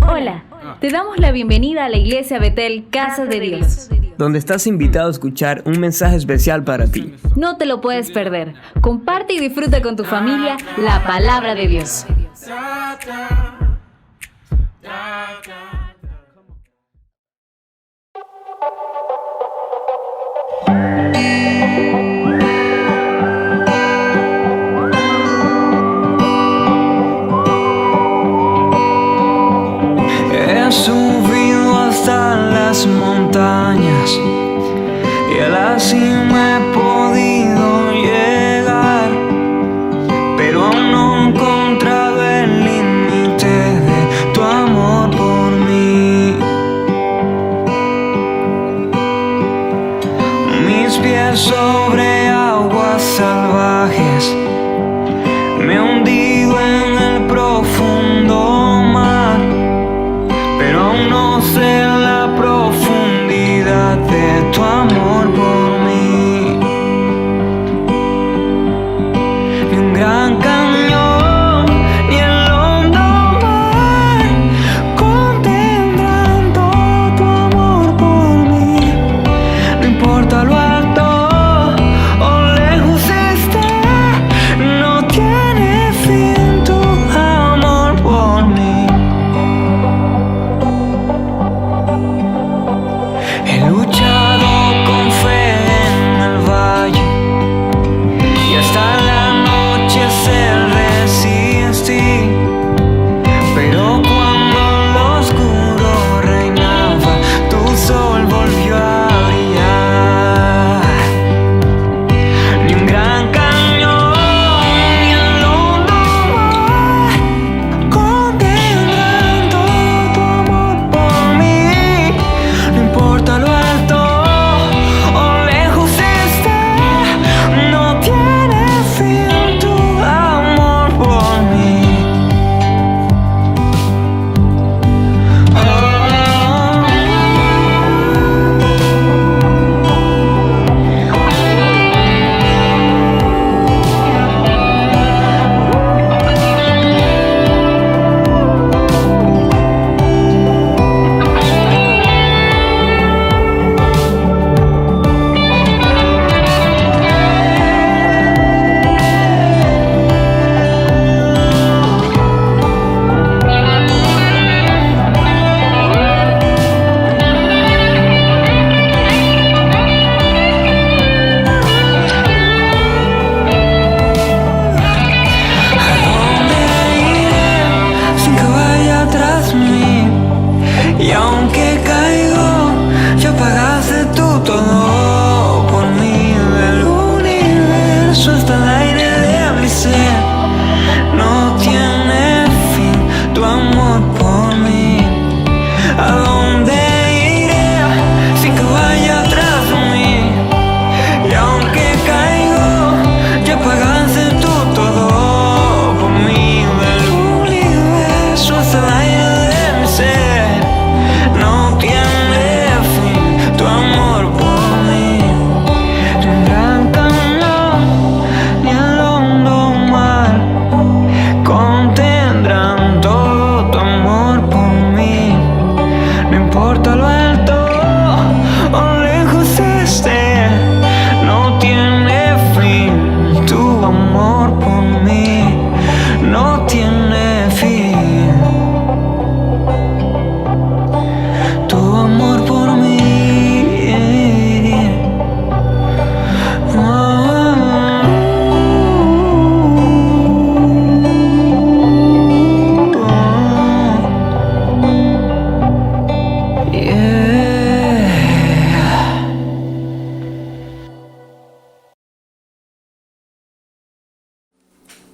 Hola, te damos la bienvenida a la Iglesia Betel Casa de Dios, donde estás invitado a escuchar un mensaje especial para ti. No te lo puedes perder. Comparte y disfruta con tu familia la palabra de Dios. He subido hasta las montañas y a la cima he podido llegar, pero aún no he encontrado el límite de tu amor por mí. Mis pies sobre aguas salvajes, me he hundido en el profundo mar, pero aún no sé la profundidad de tu amor por mí. Ni un gran cañón, ni el hondo mar contendrán todo tu amor por mí. No importa lo alto o lejos esté, no tiene fin tu amor por mí. He luchado con fe en el valle y hasta el anochecer resistí, pero cuando lo oscuro reinaba, tu sol volvió a brillar. Ni un gran cañón, ni el hondo mar contendrán todo tu amor por mí. No importa lo alto o lejos esté, no tiene fin tu amor por mí. Sin que vaya tras mí, y aunque caigo, ya pagaste tú todo por mí. El universo hasta el aire de mi ser, no tiene fin tu amor por mí. ¿A dónde iré sin que vaya tras mí? Y aunque caigo, ya pagaste tú todo por mí. El universo hasta el aire de mi ser, no tiene fin tu amor por mí. Ni un gran cañón, ni el hondo mar contendrán todo tu amor por mí. No importa lo alto o lejos esté, no tiene fin tu amor por mí. No tiene fin tu amor por mí. Yeah.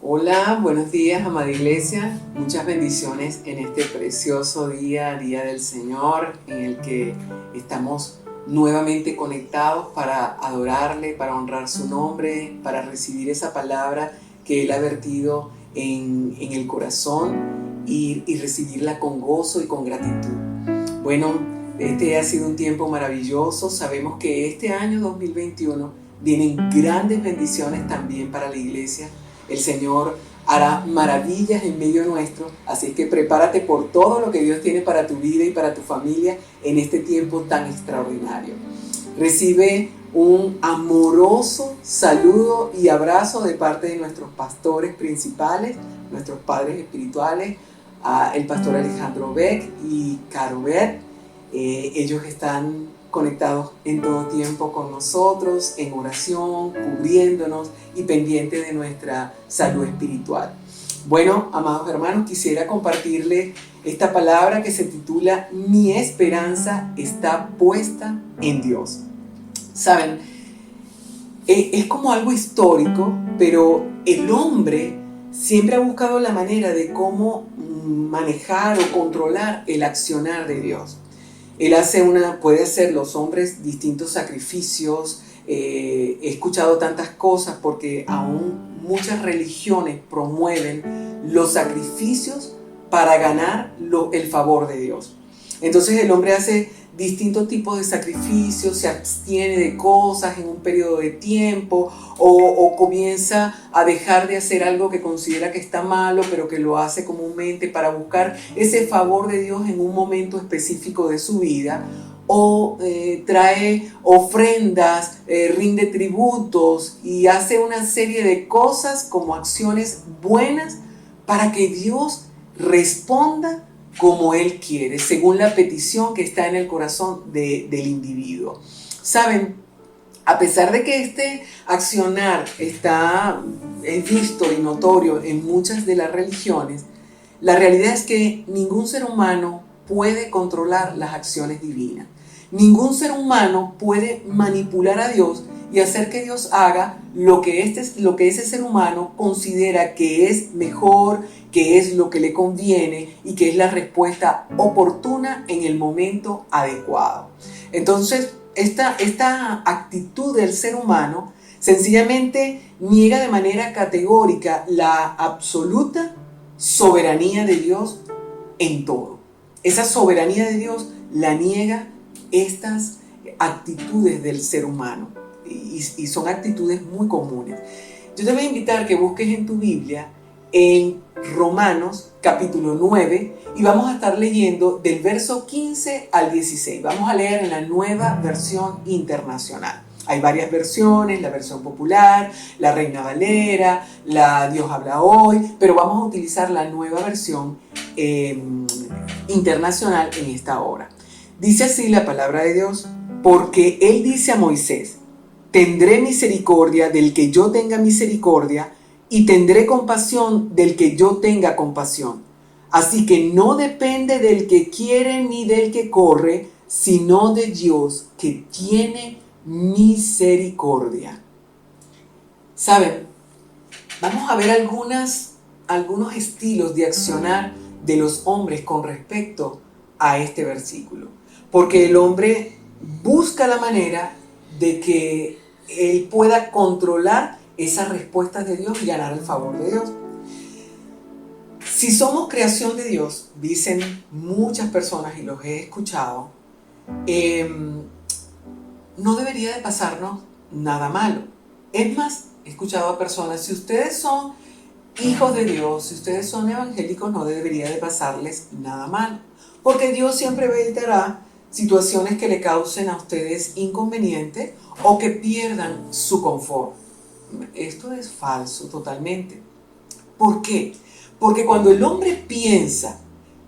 Hola, buenos días, amada iglesia. Muchas bendiciones en este precioso día, Día del Señor, en el que estamos nuevamente conectados para adorarle, para honrar su nombre, para recibir esa palabra que Él ha vertido en el corazón y recibirla con gozo y con gratitud. Bueno, este ha sido un tiempo maravilloso. Sabemos que este año 2021 vienen grandes bendiciones también para la iglesia. El Señor hará maravillas en medio nuestro, así que prepárate por todo lo que Dios tiene para tu vida y para tu familia en este tiempo tan extraordinario. Recibe un amoroso saludo y abrazo de parte de nuestros pastores principales, nuestros padres espirituales, el pastor Alejandro Beck y Caro Beck. Ellos están conectados en todo tiempo con nosotros, en oración, cubriéndonos y pendientes de nuestra salud espiritual. Bueno, amados hermanos, quisiera compartirles esta palabra que se titula Mi esperanza está puesta en Dios. Saben, es como algo histórico, pero el hombre siempre ha buscado la manera de cómo manejar o controlar el accionar de Dios. Él puede hacer los hombres distintos sacrificios. He escuchado tantas cosas porque aún muchas religiones promueven los sacrificios para ganar el favor de Dios. Entonces el hombre hace distintos tipos de sacrificios, se abstiene de cosas en un periodo de tiempo o comienza a dejar de hacer algo que considera que está malo, pero que lo hace comúnmente para buscar ese favor de Dios en un momento específico de su vida, o trae ofrendas, rinde tributos y hace una serie de cosas como acciones buenas para que Dios responda como Él quiere, según la petición que está en el corazón del individuo. Saben, a pesar de que este accionar es visto y notorio en muchas de las religiones, la realidad es que ningún ser humano puede controlar las acciones divinas. Ningún ser humano puede manipular a Dios y hacer que Dios haga lo que ese ser humano considera que es mejor, que es lo que le conviene y que es la respuesta oportuna en el momento adecuado. Entonces, esta actitud del ser humano sencillamente niega de manera categórica la absoluta soberanía de Dios en todo. Esa soberanía de Dios la niega estas actitudes del ser humano y son actitudes muy comunes. Yo te voy a invitar que busques en tu Biblia en Romanos capítulo 9 y vamos a estar leyendo del verso 15 al 16. Vamos a leer en la Nueva Versión Internacional. Hay varias versiones, la versión popular, la Reina Valera, la Dios habla hoy, pero vamos a utilizar la Nueva Versión Internacional en esta hora. Dice así la palabra de Dios: porque Él dice a Moisés: tendré misericordia del que yo tenga misericordia y tendré compasión del que yo tenga compasión. Así que no depende del que quiere ni del que corre, sino de Dios que tiene misericordia. ¿Saben? Vamos a ver algunos estilos de accionar de los hombres con respecto a este versículo. Porque el hombre busca la manera de que él pueda controlar esas respuestas de Dios y ganar el favor de Dios. Si somos creación de Dios, dicen muchas personas y los he escuchado, no debería de pasarnos nada malo. Es más, he escuchado a personas: si ustedes son hijos de Dios, si ustedes son evangélicos, no debería de pasarles nada malo, porque Dios siempre evitará situaciones que le causen a ustedes inconvenientes o que pierdan su confort. Esto es falso totalmente. ¿Por qué? Porque cuando el hombre piensa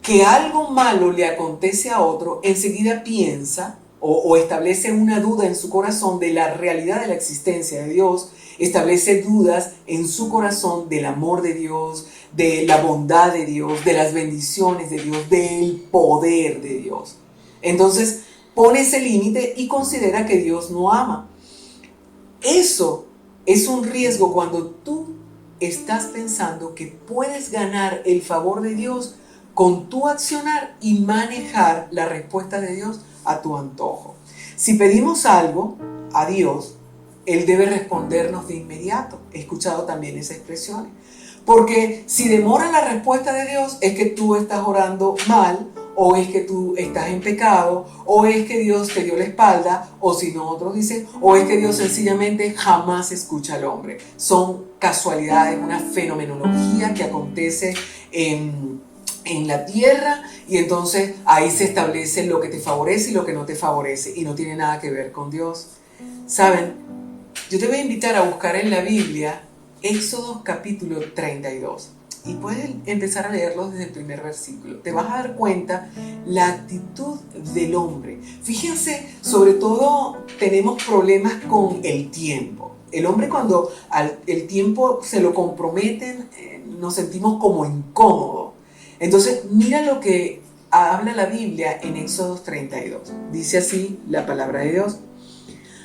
que algo malo le acontece a otro, enseguida piensa o establece una duda en su corazón de la realidad de la existencia de Dios, establece dudas en su corazón del amor de Dios, de la bondad de Dios, de las bendiciones de Dios, del poder de Dios. Entonces pone ese límite y considera que Dios no ama. Eso es un riesgo cuando tú estás pensando que puedes ganar el favor de Dios con tu accionar y manejar la respuesta de Dios a tu antojo. Si pedimos algo a Dios, Él debe respondernos de inmediato. He escuchado también esa expresión. Porque si demora la respuesta de Dios es que tú estás orando mal o es que tú estás en pecado, o es que Dios te dio la espalda, o si no otros dicen, o es que Dios sencillamente jamás escucha al hombre. Son casualidades, una fenomenología que acontece en la tierra, y entonces ahí se establece lo que te favorece y lo que no te favorece, y no tiene nada que ver con Dios. ¿Saben? Yo te voy a invitar a buscar en la Biblia Éxodo capítulo 32. Y puedes empezar a leerlo desde el primer versículo. Te vas a dar cuenta la actitud del hombre. Fíjense, sobre todo tenemos problemas con el tiempo. El hombre, cuando el tiempo se lo comprometen, nos sentimos como incómodos. Entonces, mira lo que habla la Biblia en Éxodo 32. Dice así la palabra de Dios.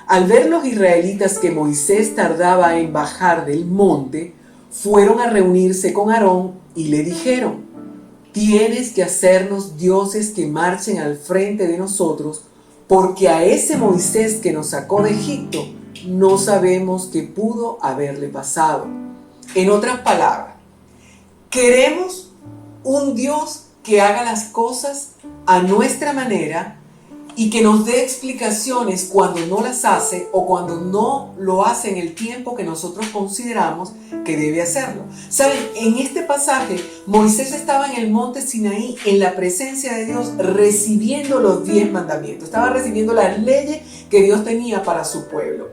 Al ver los israelitas que Moisés tardaba en bajar del monte, fueron a reunirse con Aarón y le dijeron: tienes que hacernos dioses que marchen al frente de nosotros, porque a ese Moisés que nos sacó de Egipto no sabemos qué pudo haberle pasado. En otras palabras, queremos un Dios que haga las cosas a nuestra manera y que nos dé explicaciones cuando no las hace o cuando no lo hace en el tiempo que nosotros consideramos que debe hacerlo. ¿Saben? En este pasaje, Moisés estaba en el monte Sinaí, en la presencia de Dios, recibiendo los 10 mandamientos. Estaba recibiendo las leyes que Dios tenía para su pueblo.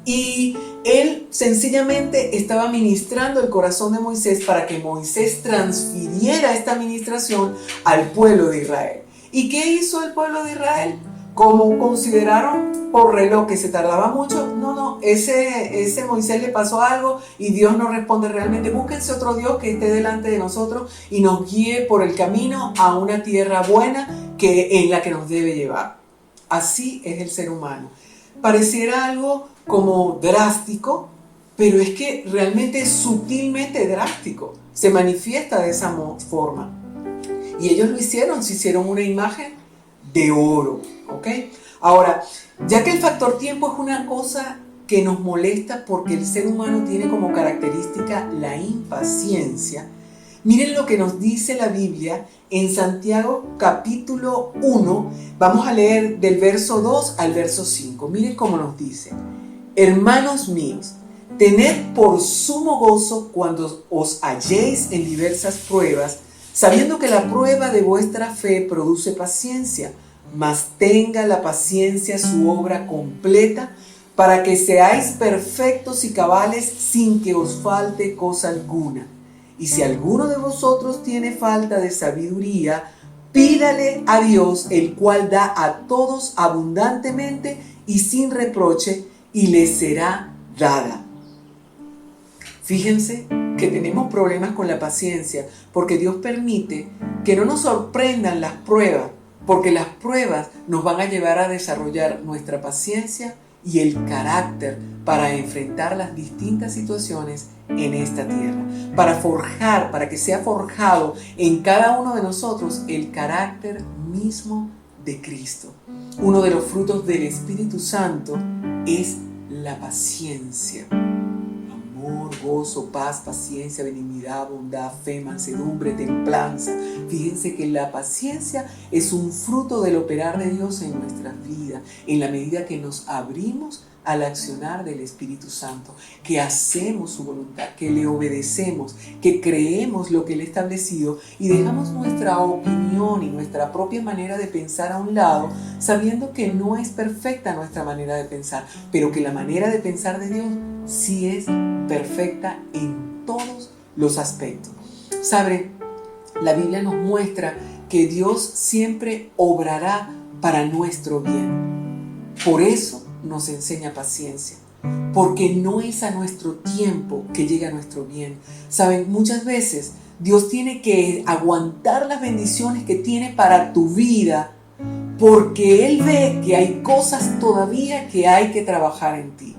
Y él sencillamente estaba ministrando el corazón de Moisés para que Moisés transfiriera esta ministración al pueblo de Israel. ¿Y qué hizo el pueblo de Israel? Como consideraron por reloj que se tardaba mucho, no, ese Moisés le pasó algo y Dios no responde realmente. Búsquense otro Dios que esté delante de nosotros y nos guíe por el camino a una tierra buena en la que nos debe llevar. Así es el ser humano. Pareciera algo como drástico, pero es que realmente es sutilmente drástico. Se manifiesta de esa forma. Y ellos lo hicieron, se hicieron una imagen de oro, ¿ok? Ahora, ya que el factor tiempo es una cosa que nos molesta porque el ser humano tiene como característica la impaciencia, miren lo que nos dice la Biblia en Santiago capítulo 1, vamos a leer del verso 2 al verso 5, miren cómo nos dice: hermanos míos, tened por sumo gozo cuando os halléis en diversas pruebas, sabiendo que la prueba de vuestra fe produce paciencia, mas tenga la paciencia su obra completa, para que seáis perfectos y cabales sin que os falte cosa alguna. Y si alguno de vosotros tiene falta de sabiduría, pídale a Dios, el cual da a todos abundantemente y sin reproche, y le será dada. Fíjense que tenemos problemas con la paciencia porque Dios permite que no nos sorprendan las pruebas, porque las pruebas nos van a llevar a desarrollar nuestra paciencia y el carácter para enfrentar las distintas situaciones en esta tierra, para que sea forjado en cada uno de nosotros el carácter mismo de Cristo. Uno de los frutos del Espíritu Santo es la paciencia. Amor, gozo, paz, paciencia, benignidad, bondad, fe, mansedumbre, templanza. Fíjense que la paciencia es un fruto del operar de Dios en nuestras vidas, en la medida que nos abrimos al accionar del Espíritu Santo, que hacemos su voluntad, que le obedecemos, que creemos lo que Él ha establecido y dejamos nuestra opinión y nuestra propia manera de pensar a un lado, sabiendo que no es perfecta nuestra manera de pensar, pero que la manera de pensar de Dios sí es perfecta en todos los aspectos. ¿Saben? La Biblia nos muestra que Dios siempre obrará para nuestro bien. Por eso nos enseña paciencia, porque no es a nuestro tiempo que llega nuestro bien. Saben, muchas veces Dios tiene que aguantar las bendiciones que tiene para tu vida, porque Él ve que hay cosas todavía que hay que trabajar en ti.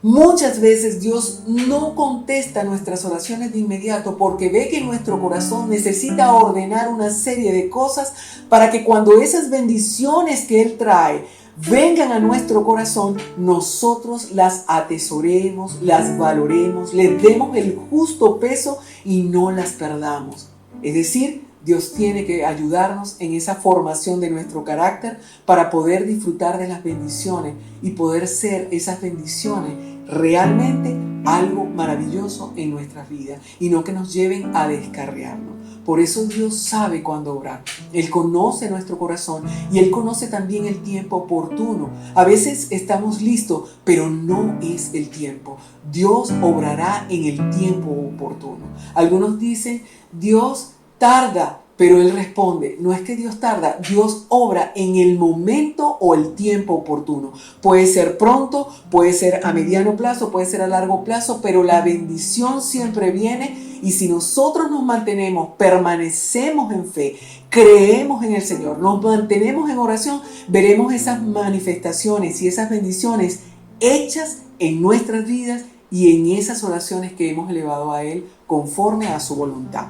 Muchas veces Dios no contesta nuestras oraciones de inmediato porque ve que nuestro corazón necesita ordenar una serie de cosas para que cuando esas bendiciones que Él trae vengan a nuestro corazón, nosotros las atesoremos, las valoremos, les demos el justo peso y no las perdamos. Es decir, Dios tiene que ayudarnos en esa formación de nuestro carácter para poder disfrutar de las bendiciones y poder ser esas bendiciones realmente algo maravilloso en nuestras vidas y no que nos lleven a descarriarnos. Por eso Dios sabe cuándo orar. Él conoce nuestro corazón y Él conoce también el tiempo oportuno. A veces estamos listos, pero no es el tiempo. Dios obrará en el tiempo oportuno. Algunos dicen, Dios tarda, pero Él responde, no es que Dios tarda, Dios obra en el momento o el tiempo oportuno. Puede ser pronto, puede ser a mediano plazo, puede ser a largo plazo, pero la bendición siempre viene. Y si nosotros nos mantenemos, permanecemos en fe, creemos en el Señor, nos mantenemos en oración, veremos esas manifestaciones y esas bendiciones hechas en nuestras vidas y en esas oraciones que hemos elevado a Él conforme a su voluntad.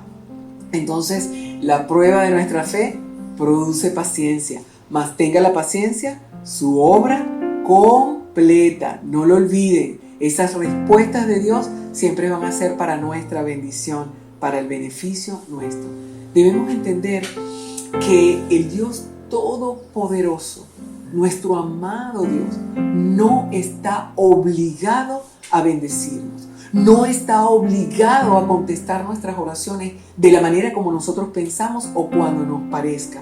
Entonces, la prueba de nuestra fe produce paciencia, mas tenga la paciencia su obra completa. No lo olviden, esas respuestas de Dios siempre van a ser para nuestra bendición, para el beneficio nuestro. Debemos entender que el Dios Todopoderoso, nuestro amado Dios, no está obligado a bendecirnos. No está obligado a contestar nuestras oraciones de la manera como nosotros pensamos o cuando nos parezca.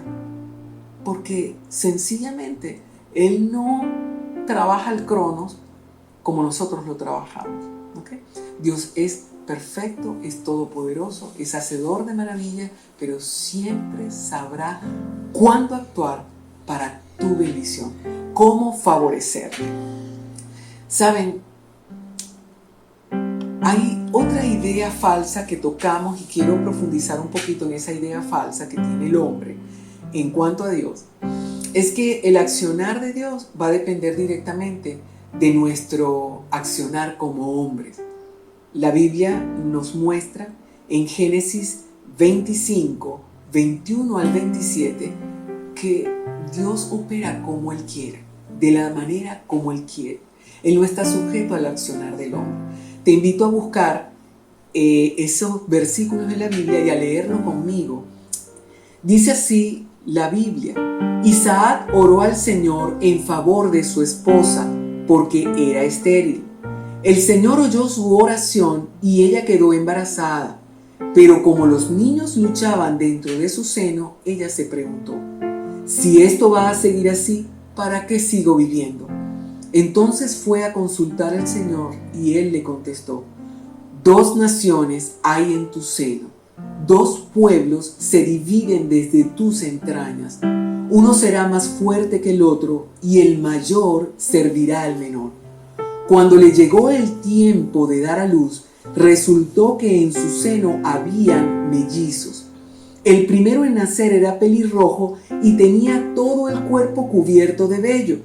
Porque sencillamente Él no trabaja el cronos como nosotros lo trabajamos. ¿Okay? Dios es perfecto, es todopoderoso, es hacedor de maravillas, pero siempre sabrá cuándo actuar para tu bendición, cómo favorecerle. ¿Saben? Hay otra idea falsa que tocamos y quiero profundizar un poquito en esa idea falsa que tiene el hombre en cuanto a Dios. Es que el accionar de Dios va a depender directamente de nuestro accionar como hombres. La Biblia nos muestra en Génesis 25, 21 al 27 que Dios opera como Él quiere, de la manera como Él quiere. Él no está sujeto al accionar del hombre. Te invito a buscar esos versículos en la Biblia y a leerlos conmigo. Dice así la Biblia: Isaac oró al Señor en favor de su esposa porque era estéril. El Señor oyó su oración y ella quedó embarazada. Pero como los niños luchaban dentro de su seno, ella se preguntó: si esto va a seguir así, ¿para qué sigo viviendo? Entonces fue a consultar al Señor y Él le contestó: 2 naciones hay en tu seno, 2 pueblos se dividen desde tus entrañas. Uno será más fuerte que el otro y el mayor servirá al menor. Cuando le llegó el tiempo de dar a luz, resultó que en su seno habían mellizos. El primero en nacer era pelirrojo y tenía todo el cuerpo cubierto de vello.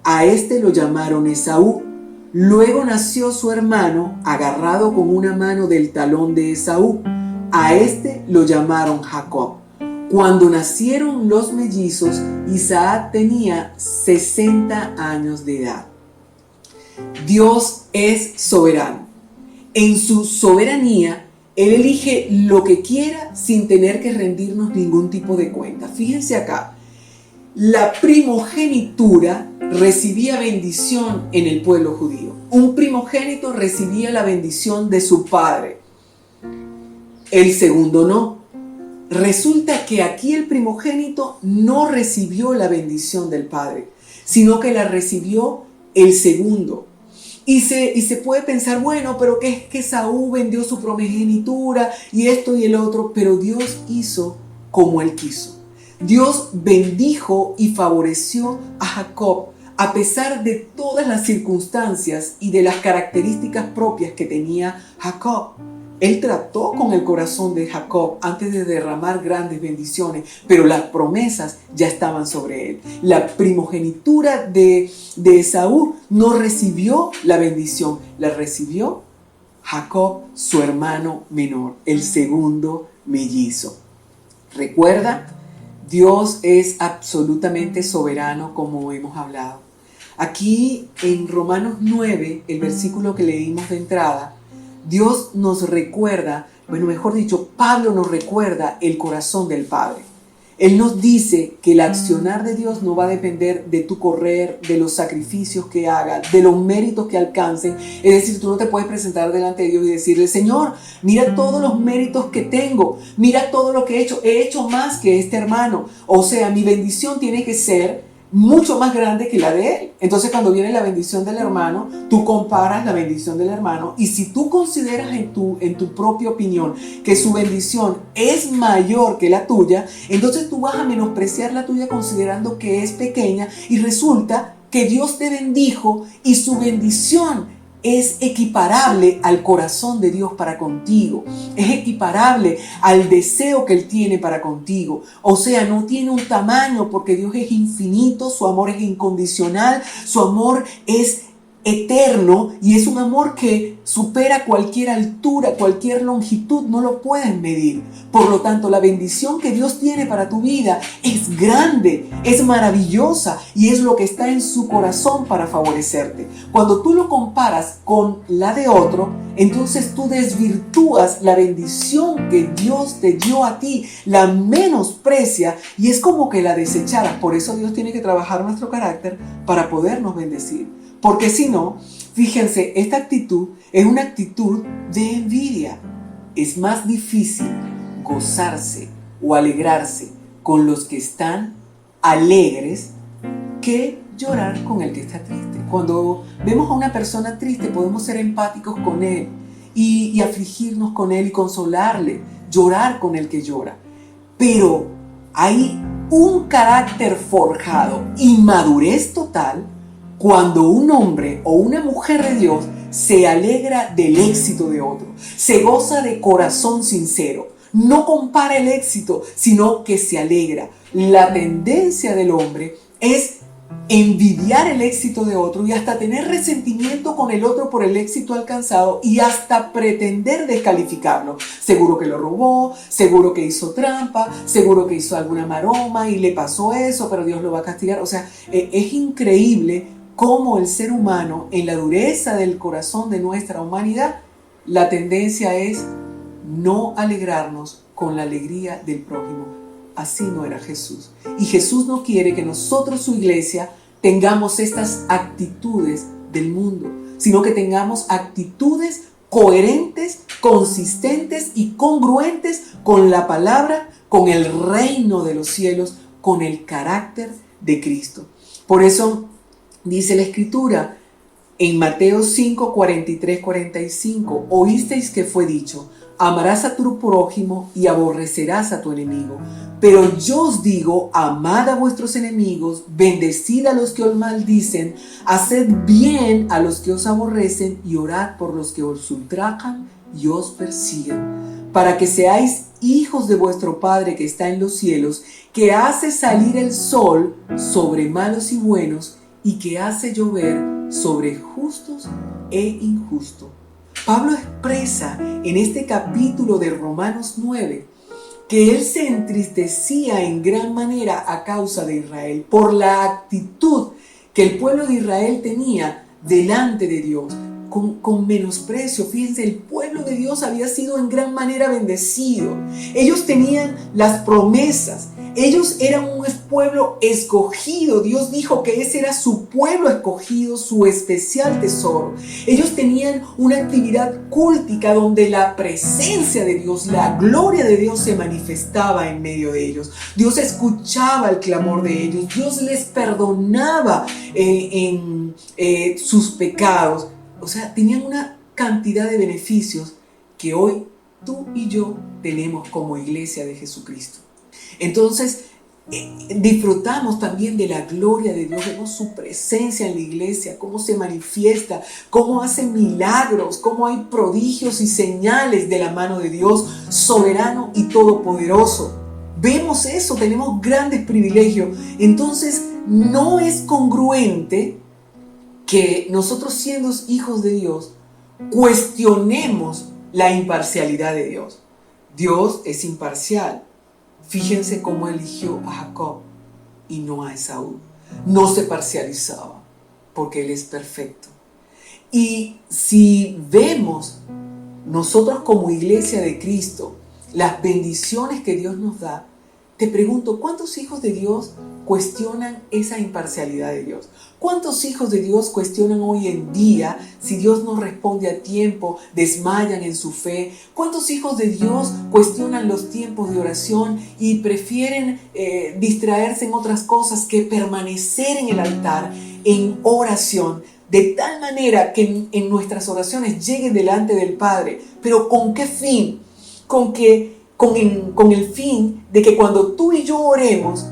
A este lo llamaron Esaú. Luego nació su hermano, agarrado con una mano del talón de Esaú. A este lo llamaron Jacob. Cuando nacieron los mellizos, Isaac tenía 60 años de edad. Dios es soberano. En su soberanía, Él elige lo que quiera sin tener que rendirnos ningún tipo de cuenta. Fíjense acá. La primogenitura recibía bendición en el pueblo judío. Un primogénito recibía la bendición de su padre. El segundo no. Resulta que aquí el primogénito no recibió la bendición del padre, sino que la recibió el segundo. Y se puede pensar, bueno, pero que es que Esaú vendió su primogenitura y esto y el otro, pero Dios hizo como Él quiso. Dios bendijo y favoreció a Jacob a pesar de todas las circunstancias y de las características propias que tenía Jacob. Él trató con el corazón de Jacob antes de derramar grandes bendiciones, pero las promesas ya estaban sobre él. La primogenitura de Esaú no recibió la bendición, la recibió Jacob, su hermano menor, el segundo mellizo. Recuerda, Dios es absolutamente soberano, como hemos hablado. Aquí en Romanos 9, el versículo que leímos de entrada, Dios nos recuerda Bueno, mejor dicho, Pablo nos recuerda el corazón del Padre. Él nos dice que el accionar de Dios no va a depender de tu correr, de los sacrificios que hagas, de los méritos que alcancen. Es decir, tú no te puedes presentar delante de Dios y decirle: Señor, mira todos los méritos que tengo, mira todo lo que he hecho más que este hermano. O sea, mi bendición tiene que ser mucho más grande que la de él. Entonces, cuando viene la bendición del hermano, tú comparas la bendición del hermano, y si tú consideras en tu propia opinión que su bendición es mayor que la tuya, entonces tú vas a menospreciar la tuya considerando que es pequeña, y resulta que Dios te bendijo y su bendición es equiparable al corazón de Dios para contigo, es equiparable al deseo que Él tiene para contigo. O sea, no tiene un tamaño, porque Dios es infinito, su amor es incondicional, su amor es eterno, y es un amor que supera cualquier altura, cualquier longitud, no lo puedes medir. Por lo tanto, la bendición que Dios tiene para tu vida es grande, es maravillosa, y es lo que está en su corazón para favorecerte. Cuando tú lo comparas con la de otro, entonces tú desvirtúas la bendición que Dios te dio a ti, la menosprecia, y es como que la desecharas. Por eso Dios tiene que trabajar nuestro carácter para podernos bendecir. Porque si no, fíjense, esta actitud es una actitud de envidia. Es más difícil gozarse o alegrarse con los que están alegres que llorar con el que está triste. Cuando vemos a una persona triste, podemos ser empáticos con él y afligirnos con él y consolarle, llorar con el que llora. Pero hay un carácter forjado y madurez total cuando un hombre o una mujer de Dios se alegra del éxito de otro, se goza de corazón sincero, no compara el éxito, sino que se alegra. La tendencia del hombre es envidiar el éxito de otro y hasta tener resentimiento con el otro por el éxito alcanzado, y hasta pretender descalificarlo. Seguro que lo robó, seguro que hizo trampa, seguro que hizo alguna maroma y le pasó eso, pero Dios lo va a castigar. O sea, es increíble cómo el ser humano, en la dureza del corazón de nuestra humanidad, la tendencia es no alegrarnos con la alegría del prójimo. Así no era Jesús. Y Jesús no quiere que nosotros, su iglesia, tengamos estas actitudes del mundo, sino que tengamos actitudes coherentes, consistentes y congruentes con la palabra, con el reino de los cielos, con el carácter de Cristo. Por eso dice la Escritura en Mateo 5, 43, 45, oísteis que fue dicho: amarás a tu prójimo y aborrecerás a tu enemigo. Pero yo os digo, amad a vuestros enemigos, bendecid a los que os maldicen, haced bien a los que os aborrecen y orad por los que os ultrajan y os persiguen, para que seáis hijos de vuestro Padre que está en los cielos, que hace salir el sol sobre malos y buenos, y que hace llover sobre justos e injustos. Pablo expresa en este capítulo de Romanos 9 que él se entristecía en gran manera a causa de Israel, por la actitud que el pueblo de Israel tenía delante de Dios, con menosprecio. Fíjense, el pueblo de Dios había sido en gran manera bendecido. Ellos tenían las promesas. Ellos eran un pueblo escogido. Dios dijo que ese era su pueblo escogido, su especial tesoro. Ellos tenían una actividad cultica donde la presencia de Dios, la gloria de Dios se manifestaba en medio de ellos. Dios escuchaba el clamor de ellos. Dios les perdonaba sus pecados. O sea, tenían una cantidad de beneficios que hoy tú y yo tenemos como iglesia de Jesucristo. Entonces, disfrutamos también de la gloria de Dios, vemos su presencia en la iglesia, cómo se manifiesta, cómo hace milagros, cómo hay prodigios y señales de la mano de Dios, soberano y todopoderoso. Vemos eso, tenemos grandes privilegios. Entonces, no es congruente que nosotros, siendo hijos de Dios, cuestionemos la imparcialidad de Dios. Dios es imparcial. Fíjense cómo eligió a Jacob y no a Esaú. No se parcializaba porque Él es perfecto. Y si vemos nosotros como iglesia de Cristo, las bendiciones que Dios nos da, te pregunto, ¿cuántos hijos de Dios cuestionan esa imparcialidad de Dios? ¿Cuántos hijos de Dios cuestionan hoy en día si Dios no responde a tiempo, desmayan en su fe? ¿Cuántos hijos de Dios cuestionan los tiempos de oración y prefieren distraerse en otras cosas que permanecer en el altar en oración? De tal manera que en nuestras oraciones lleguen delante del Padre. ¿Pero con qué fin? Con el fin de que cuando tú y yo oremos,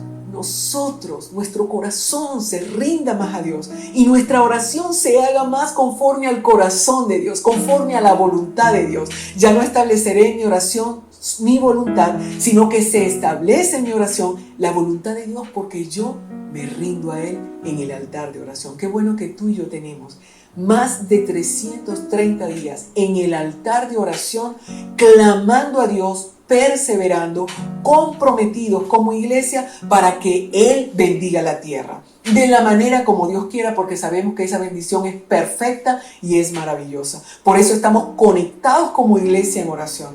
nuestro corazón se rinda más a Dios y nuestra oración se haga más conforme al corazón de Dios, conforme a la voluntad de Dios. Ya no estableceré en mi oración mi voluntad, sino que se establece en mi oración la voluntad de Dios porque yo me rindo a Él en el altar de oración. Qué bueno que tú y yo tenemos más de 330 días en el altar de oración, clamando a Dios, perseverando, comprometidos como iglesia para que Él bendiga la tierra de la manera como Dios quiera, porque sabemos que esa bendición es perfecta y es maravillosa. Por eso estamos conectados como iglesia en oración.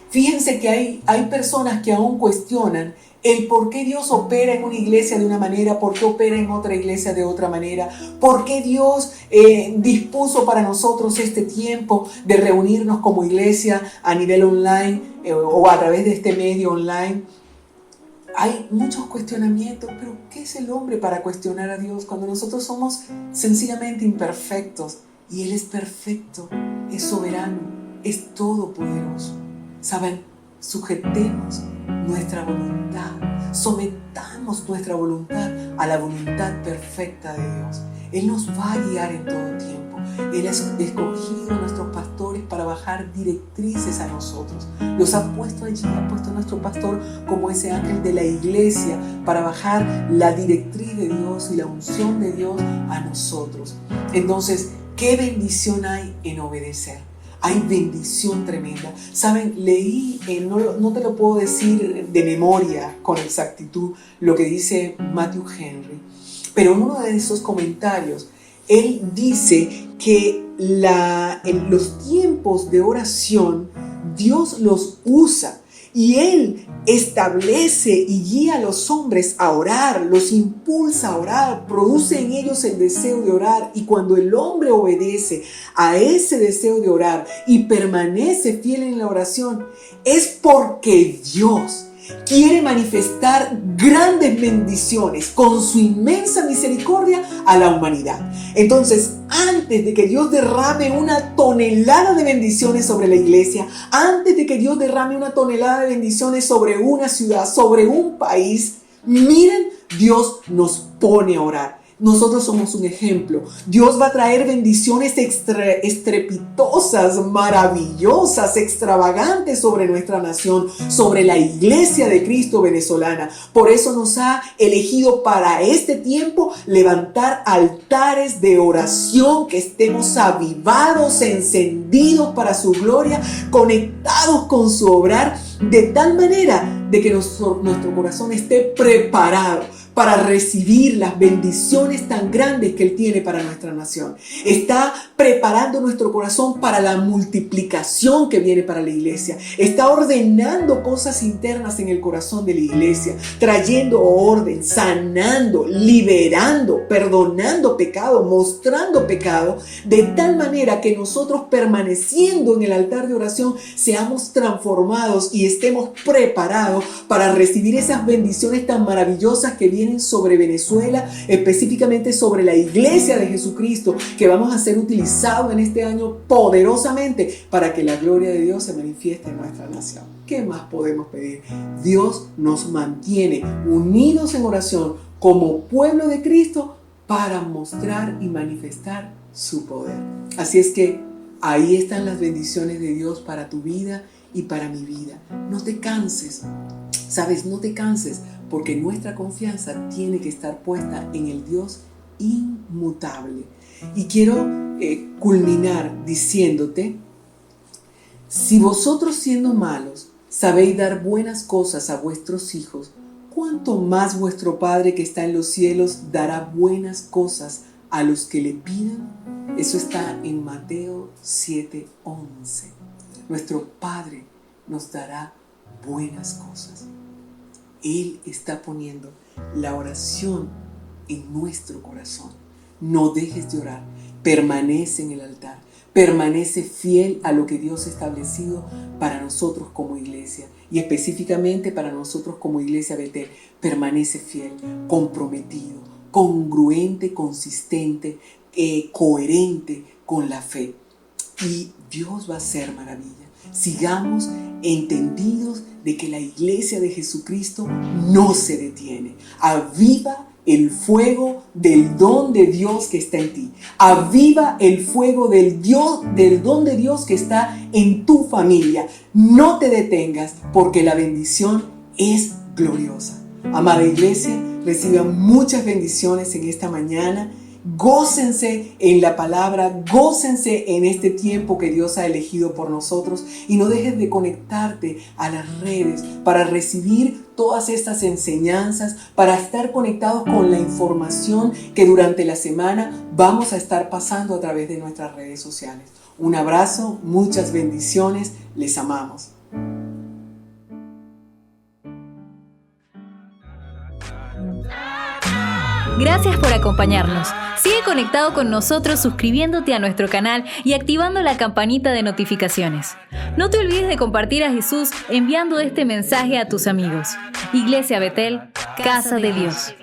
Fíjense que hay personas que aún cuestionan el por qué Dios opera en una iglesia de una manera, por qué opera en otra iglesia de otra manera, por qué Dios dispuso para nosotros este tiempo de reunirnos como iglesia a nivel online o a través de este medio online. Hay muchos cuestionamientos, pero ¿qué es el hombre para cuestionar a Dios cuando nosotros somos sencillamente imperfectos? Y Él es perfecto, es soberano, es todopoderoso. ¿Saben? Sujetemos nuestra voluntad, sometamos nuestra voluntad a la voluntad perfecta de Dios. Él nos va a guiar en todo tiempo. Él ha escogido a nuestros pastores para bajar directrices a nosotros. Los ha puesto allí, ha puesto a nuestro pastor como ese ángel de la iglesia para bajar la directriz de Dios y la unción de Dios a nosotros. Entonces, ¿qué bendición hay en obedecer? Hay bendición tremenda. Saben, leí, no te lo puedo decir de memoria con exactitud, lo que dice Matthew Henry, pero en uno de esos comentarios, él dice que en los tiempos de oración, Dios los usa y Él establece y guía a los hombres a orar, los impulsa a orar, produce en ellos el deseo de orar. Y cuando el hombre obedece a ese deseo de orar y permanece fiel en la oración, es porque Dios quiere manifestar grandes bendiciones con su inmensa misericordia a la humanidad. Entonces, antes de que Dios derrame una tonelada de bendiciones sobre la iglesia, antes de que Dios derrame una tonelada de bendiciones sobre una ciudad, sobre un país, miren, Dios nos pone a orar. Nosotros somos un ejemplo. Dios va a traer bendiciones estrepitosas, maravillosas, extravagantes sobre nuestra nación, sobre la iglesia de Cristo venezolana. Por eso nos ha elegido para este tiempo levantar altares de oración, que estemos avivados, encendidos para su gloria, conectados con su obrar, de tal manera de que nuestro corazón esté preparado para recibir las bendiciones tan grandes que Él tiene para nuestra nación. Está preparando nuestro corazón para la multiplicación que viene para la iglesia. Está ordenando cosas internas en el corazón de la iglesia, trayendo orden, sanando, liberando, perdonando pecado, mostrando pecado, de tal manera que nosotros, permaneciendo en el altar de oración, seamos transformados y estemos preparados para recibir esas bendiciones tan maravillosas que vienen sobre Venezuela, específicamente sobre la iglesia de Jesucristo, que vamos a ser utilizados en este año poderosamente para que la gloria de Dios se manifieste en nuestra nación. ¿Qué más podemos pedir? Dios nos mantiene unidos en oración como pueblo de Cristo para mostrar y manifestar su poder. Así es que ahí están las bendiciones de Dios para tu vida y para mi vida. No te canses, ¿sabes? No te canses, porque nuestra confianza tiene que estar puesta en el Dios inmutable. Y quiero culminar diciéndote: si vosotros, siendo malos, sabéis dar buenas cosas a vuestros hijos, ¿cuánto más vuestro Padre que está en los cielos dará buenas cosas a los que le pidan? Eso está en Mateo 7:11. nuestro Padre nos dará buenas cosas. Él está poniendo la oración en nuestro corazón. No dejes de orar, permanece en el altar, permanece fiel a lo que Dios ha establecido para nosotros como iglesia y específicamente para nosotros como iglesia Betel. Permanece fiel, comprometido, congruente, consistente, coherente con la fe. Y Dios va a hacer maravilla. Sigamos entendidos de que la iglesia de Jesucristo no se detiene. Aviva el fuego del don de Dios que está en ti. Aviva el fuego del don de Dios que está en tu familia. No te detengas porque la bendición es gloriosa. Amada iglesia, reciban muchas bendiciones en esta mañana. Gócense en la palabra, gócense en este tiempo que Dios ha elegido por nosotros y no dejes de conectarte a las redes para recibir todas estas enseñanzas, para estar conectados con la información que durante la semana vamos a estar pasando a través de nuestras redes sociales. Un abrazo, muchas bendiciones, les amamos. Gracias por acompañarnos. Sigue conectado con nosotros suscribiéndote a nuestro canal y activando la campanita de notificaciones. No te olvides de compartir a Jesús enviando este mensaje a tus amigos. Iglesia Betel, Casa de Dios.